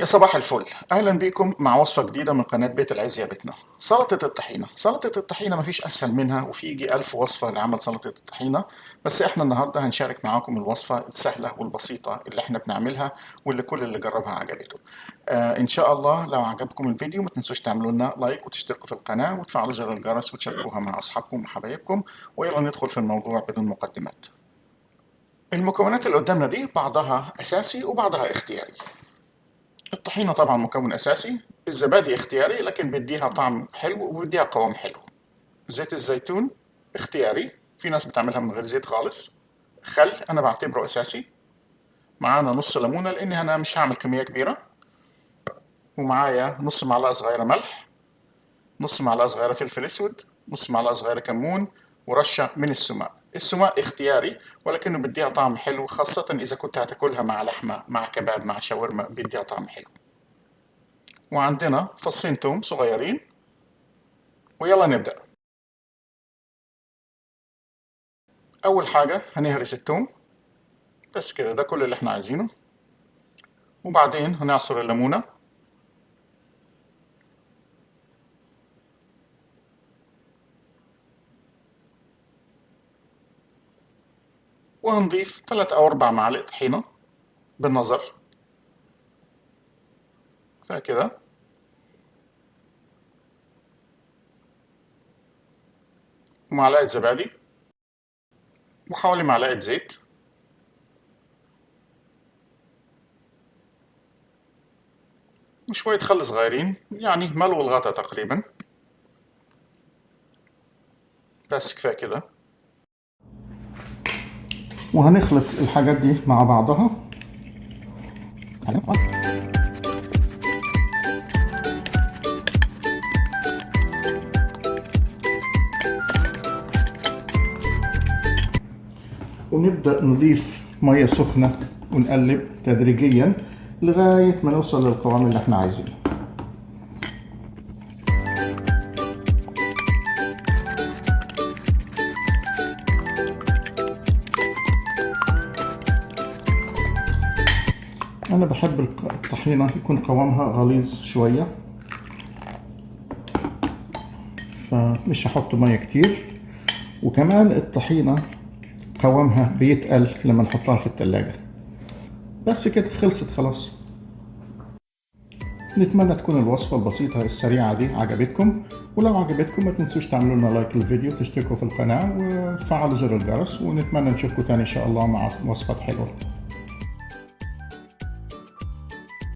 يا صباح الفل، اهلا بيكم مع وصفة جديدة من قناة بيت العز يا بيتنا. سلطة الطحينة. سلطة الطحينة مفيش اسهل منها، وفي يجي 1000 وصفة لعمل سلطة الطحينة. بس احنا النهاردة هنشارك معاكم الوصفة السهلة والبسيطة اللي احنا بنعملها، واللي كل اللي جربها عجبته. ان شاء الله لو عجبكم الفيديو ما تنسوش تعملوا لنا لايك وتشتركوا في القناة وتفعلوا زر الجرس وتشاركوها مع اصحابكم وحبايبكم. ويلا ندخل في الموضوع بدون مقدمات. المكونات اللي قدامنا دي بعضها اساسي وبعضها اختياري. الطحينة طبعا مكون أساسي، الزبادي اختياري لكن بيديها طعم حلو وبيديها قوام حلو. زيت الزيتون اختياري، في ناس بتعملها من غير زيت خالص. خل أنا بعتبره أساسي. معانا نص ليمونة لأني أنا مش هعمل كمية كبيرة. ومعايا نص معلقة صغيرة ملح، نص معلقة صغيرة فلفل أسود، نص معلقة صغيرة كمون، ورشة من السماق. السماق اختياري ولكنه بيديها طعم حلو، خاصة إذا كنت هتاكلها مع لحمة مع كباب مع شاورما بيديها طعم حلو. وعندنا فصين توم صغيرين. ويلا نبدأ. أول حاجة هنهرس التوم، بس كده ده كل اللي احنا عايزينه. وبعدين هنعصر الليمونة. وهنضيف 3 أو 4 معالق طحينة بالنظر، فكده. ومعلقة زبادي، وحوالي معلقة زيت، وشوية خل صغيرين يعني ملو الغطا تقريبا. بس كفاية كده. وهنخلط الحاجات دي مع بعضها. ونبدأ نضيف مية سخنة ونقلب تدريجيا لغاية ما نوصل للقوام اللي احنا عايزينه. أنا بحب الطحينة يكون قوامها غليظ شوية، فمش هحط مية كتير. وكمان الطحينة قوامها بيتقل لما نحطها في التلاجة. بس كده خلصت خلاص. نتمنى تكون الوصفة البسيطة السريعة دي عجبتكم، ولو عجبتكم ما تنسوش تعملوا لنا لايك للفيديو، تشتركوا في القناة وتفعلوا زر الجرس، ونتمنى نشوفكم تاني إن شاء الله مع وصفات حلوة.